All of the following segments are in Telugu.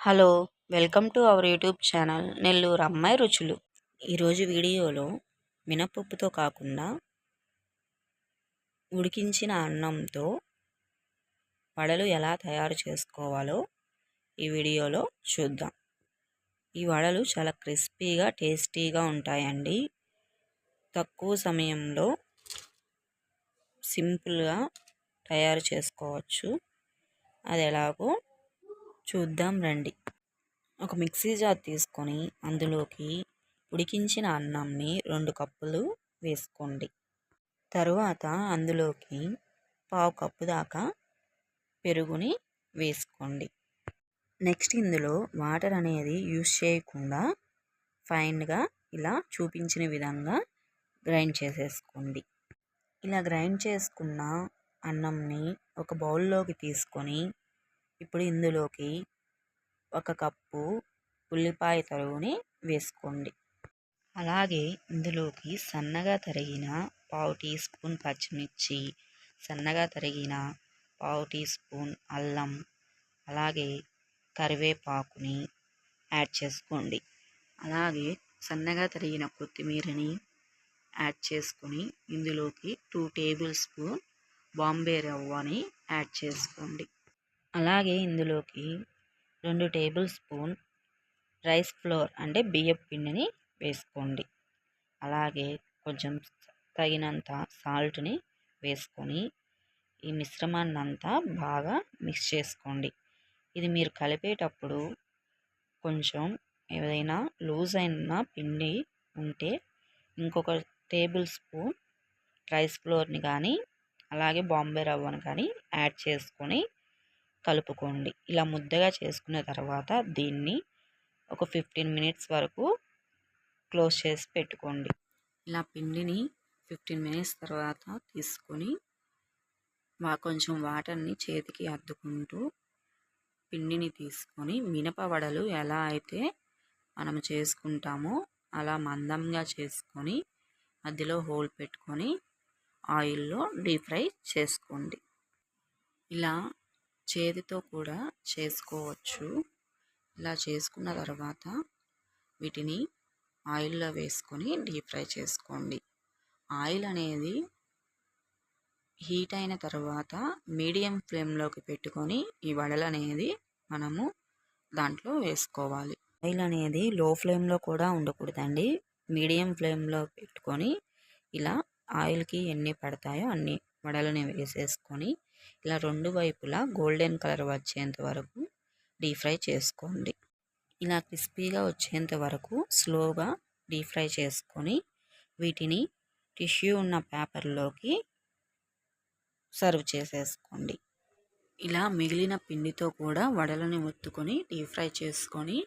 Hello, welcome to our YouTube channel Nellore అమ్మాయి రుచులు. ఈరోజు వీడియోలో మినపప్పుతో కాకుండా ఉడికించిన అన్నంతో వడలు ఎలా తయారు చేసుకోవాలో ఈ వీడియోలో చూద్దాం. ఈ వడలు చాలా క్రిస్పీగా టేస్టీగా ఉంటాయండి. తక్కువ సమయంలో సింపుల్గా తయారు చేసుకోవచ్చు. అది ఎలాగో చూద్దాం రండి. ఒక మిక్సీ జార్ తీసుకొని అందులోకి ఉడికించిన అన్నంని 2 కప్పులు వేసుకోండి. తరువాత అందులోకి 1/2 కప్పు దాకా పెరుగుని వేసుకోండి. నెక్స్ట్ ఇందులో వాటర్ అనేది యూస్ చేయకుండా ఫైన్గా ఇలా చూపించిన విధంగా గ్రైండ్ చేసేసుకోండి. ఇలా గ్రైండ్ చేసుకున్న అన్నంని ఒక బౌల్లోకి తీసుకొని ఇప్పుడు ఇందులోకి 1 కప్పు ఉల్లిపాయ తరుగుని వేసుకోండి. అలాగే ఇందులోకి సన్నగా తరిగిన 1/2 టీ స్పూన్ పచ్చిమిర్చి, సన్నగా తరిగిన 1/2 టీ స్పూన్ అల్లం, అలాగే కరివేపాకుని యాడ్ చేసుకోండి. అలాగే సన్నగా తరిగిన కొత్తిమీరని యాడ్ చేసుకొని ఇందులోకి 2 టేబుల్ స్పూన్ బాంబే రవ్వని యాడ్ చేసుకోండి. అలాగే ఇందులోకి 2 టేబుల్ స్పూన్ రైస్ ఫ్లోర్ అంటే బియ్యపు పిండిని వేసుకోండి. అలాగే కొంచెం తగినంత సాల్ట్ని వేసుకొని ఈ మిశ్రమాన్ని అంతా బాగా మిక్స్ చేసుకోండి. ఇది మీరు కలిపేటప్పుడు కొంచెం ఏదైనా లూజ్ అయిన పిండి ఉంటే ఇంకొక టేబుల్ స్పూన్ రైస్ ఫ్లోర్ని కానీ అలాగే బాంబే రవ్వను కానీ యాడ్ చేసుకొని కలుపుకోండి. ఇలా ముద్దగా చేసుకున్న తర్వాత దీన్ని ఒక 15 మినిట్స్ వరకు క్లోజ్ చేసి పెట్టుకోండి. ఇలా పిండిని 15 మినిట్స్ తర్వాత తీసుకొని కొంచెం వాటర్ని చేతికి అద్దుకుంటూ పిండిని తీసుకొని మినప వడలు ఎలా అయితే మనం చేసుకుంటామో అలా మందంగా చేసుకొని మధ్యలో హోల్ పెట్టుకొని ఆయిల్లో డీప్ ఫ్రై చేసుకోండి. ఇలా చేతితో కూడా చేసుకోవచ్చు. ఇలా చేసుకున్న తర్వాత వీటిని ఆయిల్లో వేసుకొని డీప్ ఫ్రై చేసుకోండి. ఆయిల్ అనేది హీట్ అయిన తర్వాత మీడియం ఫ్లేమ్లోకి పెట్టుకొని ఈ వడలు అనేది మనము దాంట్లో వేసుకోవాలి. ఆయిల్ అనేది లో ఫ్లేమ్లో కూడా ఉండకూడదండి. మీడియం ఫ్లేమ్లో పెట్టుకొని ఇలా ఆయిల్కి ఎన్ని పడతాయో అన్ని వడలని వేసేసుకొని ఇలా 2 వైపులా గోల్డెన్ కలర్ వచ్చేంత వరకు డీప్ ఫ్రై చేసుకోండి. ఇలా క్రిస్పీగా వచ్చేంత వరకు స్లోగా డీప్ ఫ్రై చేసుకొని వీటిని టిష్యూ ఉన్న పేపర్లోకి సర్వ్ చేసేసుకోండి. ఇలా మిగిలిన పిండితో కూడా వడలని ఒత్తుకొని డీప్ ఫ్రై చేసుకొని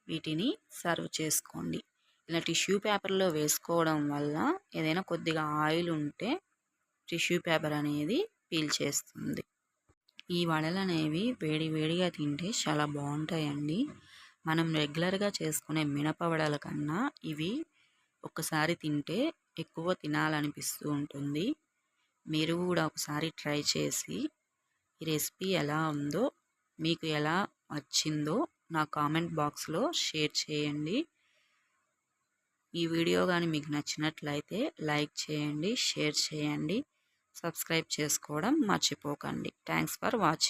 వీటిని సర్వ్ చేసుకోండి. ఇలా టిష్యూ పేపర్లో వేసుకోవడం వల్ల ఏదైనా కొద్దిగా ఆయిల్ ఉంటే టిష్యూ పేపర్ అనేది పీల్చేస్తుంది. ఈ వడలు అనేవి వేడి వేడిగా తింటే చాలా బాగుంటాయండి. మనం రెగ్యులర్గా చేసుకునే మినప వడల కన్నా ఇవి ఒక్కసారి తింటే ఎక్కువ తినాలనిపిస్తూ ఉంటుంది. మీరు కూడా ఒకసారి ట్రై చేసి ఈ రెసిపీ ఎలా ఉందో మీకు ఎలా వచ్చిందో నా కామెంట్ బాక్స్లో షేర్ చేయండి. ఈ వీడియో కానీ మీకు నచ్చినట్లయితే లైక్ చేయండి, షేర్ చేయండి, సబ్స్క్రైబ్ చేసుకోవడం మర్చిపోకండి. Thanks for watching.